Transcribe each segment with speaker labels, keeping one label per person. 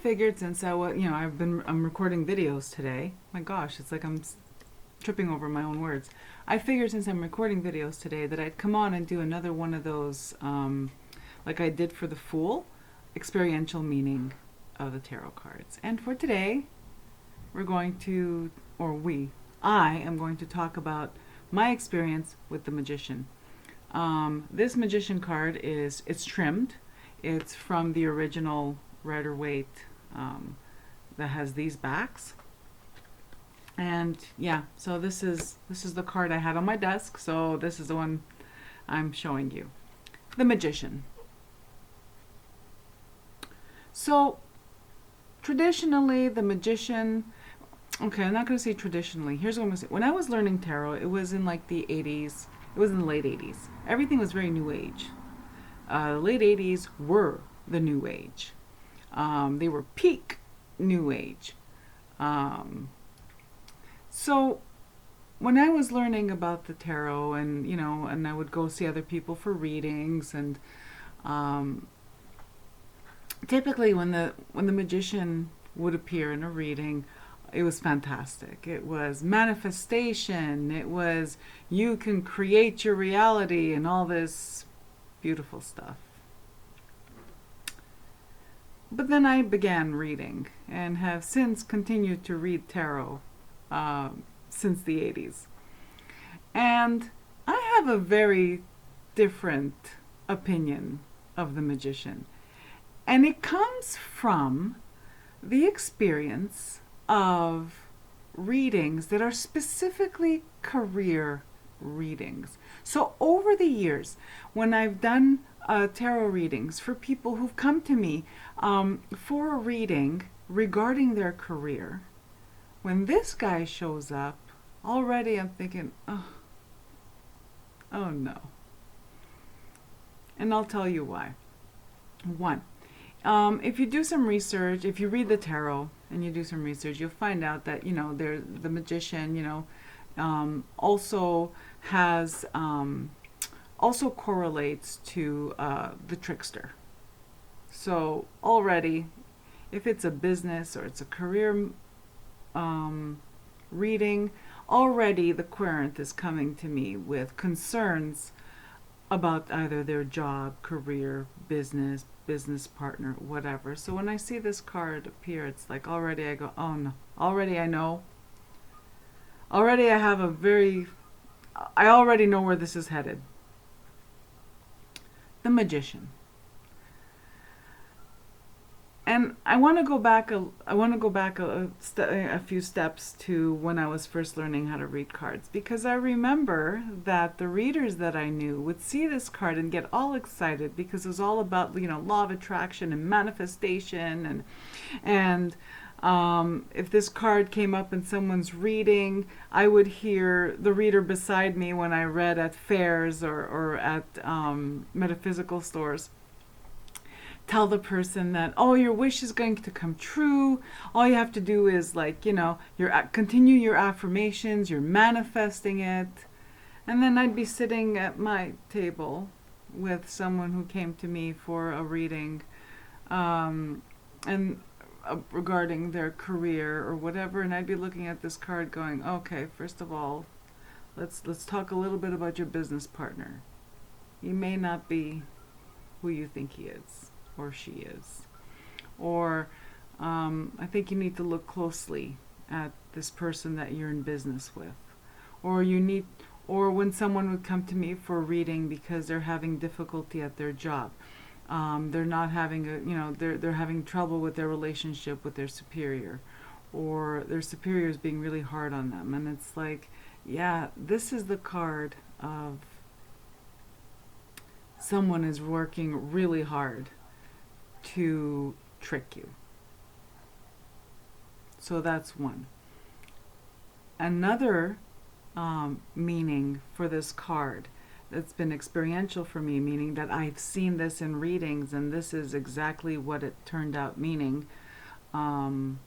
Speaker 1: figured since I'm recording videos today. My gosh, it's like I'm tripping over my own words. I figured since I'm recording videos today that I'd come on and do another one of those, like I did for the Fool, experiential meaning of the tarot cards. And for today, I am going to talk about my experience with the Magician. This Magician card it's trimmed. It's from the original Rider-Waite that has these backs. And yeah, so this is the card I had on my desk, so this is the one I'm showing you. The Magician. So traditionally the Magician, okay, I'm not going to say traditionally. Here's what I'm going to say. When I was learning tarot, it was in like the 80s. It was in the late 80s. Everything was very new age. The late 80s were the new age. They were peak new age. So when I was learning about the tarot, and I would go see other people for readings, and typically when the Magician would appear in a reading, it was fantastic. It was manifestation. It was you can create your reality and all this beautiful stuff. But then I began reading and have since continued to read tarot since the 80s. And I have a very different opinion of the Magician. And it comes from the experience of readings that are specifically career readings. So over the years, when I've done tarot readings for people who've come to me for a reading regarding their career, when this guy shows up, already I'm thinking, oh no. And I'll tell you why. One, if you do some research, if you read the tarot and you do some research, you'll find out that, the Magician, also has, also correlates to the trickster. So already, if it's a business or it's a career reading, already the querent is coming to me with concerns about either their job, career, business partner, whatever. So when I see this card appear, it's like already I go, oh no. Already I know. Already I already know where this is headed. The Magician. And I want to go back a few steps to when I was first learning how to read cards, because I remember that the readers that I knew would see this card and get all excited because it was all about, law of attraction and manifestation, and if this card came up in someone's reading, I would hear the reader beside me when I read at fairs or at metaphysical stores tell the person that, oh, your wish is going to come true. All you have to do is continue your affirmations, you're manifesting it. And then I'd be sitting at my table with someone who came to me for a reading regarding their career or whatever, and I'd be looking at this card going, okay, first of all, let's talk a little bit about your business partner. He may not be who you think he is or she is. Or I think you need to look closely at this person that you're in business with. Or when someone would come to me for a reading because they're having difficulty at their job. They're not having they're having trouble with their relationship with their superior, or their superior is being really hard on them. And it's like, yeah, this is the card of someone is working really hard to trick you. So that's one. Another meaning for this card that's been experiential for me, meaning that I've seen this in readings and this is exactly what it turned out meaning time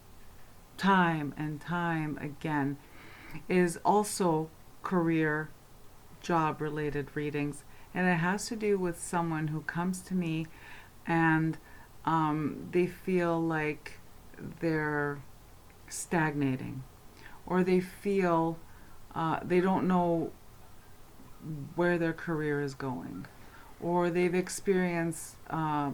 Speaker 1: and time again, is also career, job related readings. And it has to do with someone who comes to me and they feel like they're stagnating, or they feel they don't know where their career is going, or they've experienced a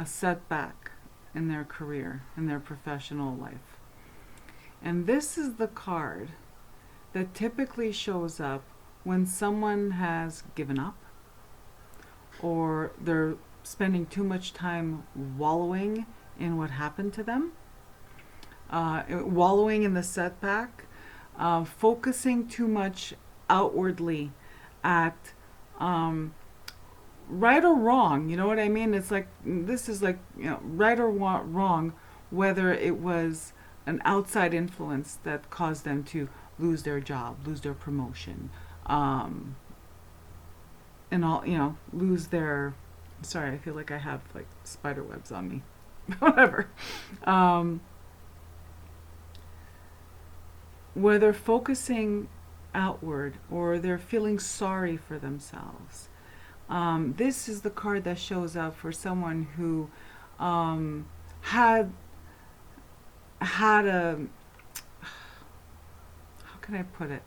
Speaker 1: setback in their career, in their professional life. And this is the card that typically shows up when someone has given up, or they're spending too much time wallowing in what happened to them, wallowing in the setback, focusing too much outwardly at right or wrong. You know what I mean? It's like, this is like, right or wrong, whether it was an outside influence that caused them to lose their job, lose their promotion, and all, lose their, sorry, I feel like I have like spider webs on me. Whatever. Where they're focusing outward, or they're feeling sorry for themselves. This is the card that shows up for someone who had a, how can I put it?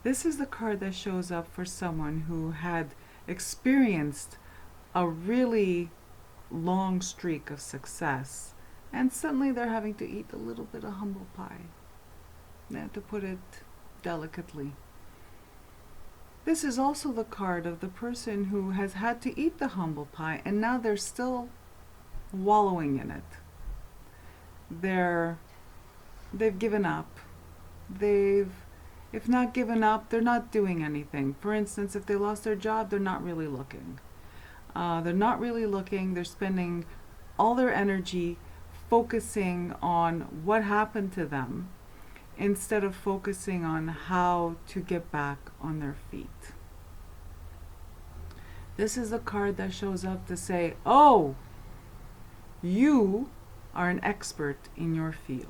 Speaker 1: This is the card that shows up for someone who had experienced a really long streak of success, and suddenly they're having to eat a little bit of humble pie. Now, to put it delicately. This is also the card of the person who has had to eat the humble pie, and now they're still wallowing in it. They've given up. If not given up, they're not doing anything. For instance, if they lost their job, they're not really looking. They're spending all their energy focusing on what happened to them, instead of focusing on how to get back on their feet. This is a card that shows up to say, oh, you are an expert in your field.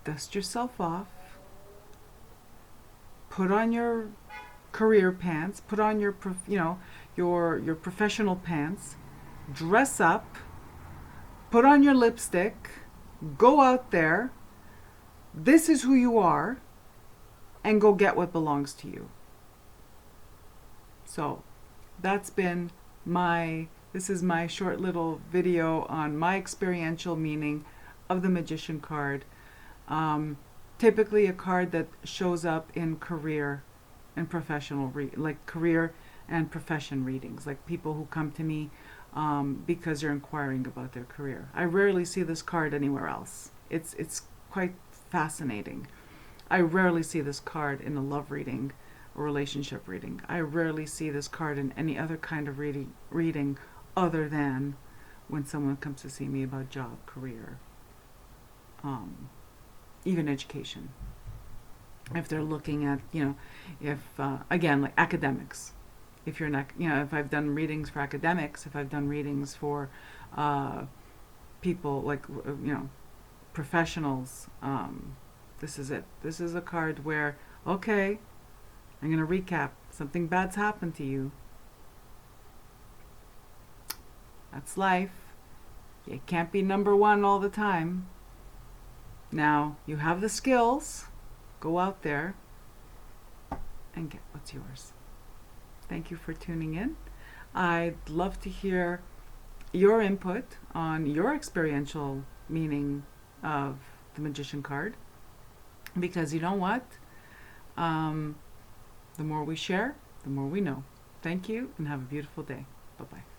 Speaker 1: Dust yourself off. Put on your career pants. Put on your professional pants. Dress up. Put on your lipstick. Go out there. This is who you are, and go get what belongs to you. So that's been this is my short little video on my experiential meaning of the Magician card. Typically a card that shows up in career and professional, like career and profession readings, like people who come to me because they're inquiring about their career. I rarely see this card anywhere else. It's quite fascinating. I rarely see this card in a love reading or relationship reading. I rarely see this card in any other kind of reading other than when someone comes to see me about job, career, even education. If they're looking at, again, like academics. If you're not, if I've done readings for academics, if I've done readings for people like, professionals, this is it. This is a card where, okay, I'm going to recap. Something bad's happened to you. That's life. You can't be number one all the time. Now, you have the skills. Go out there and get what's yours. Thank you for tuning in. I'd love to hear your input on your experiential meaning of the Magician card, because you know what? The more we share, the more we know. Thank you, and have a beautiful day. Bye-bye.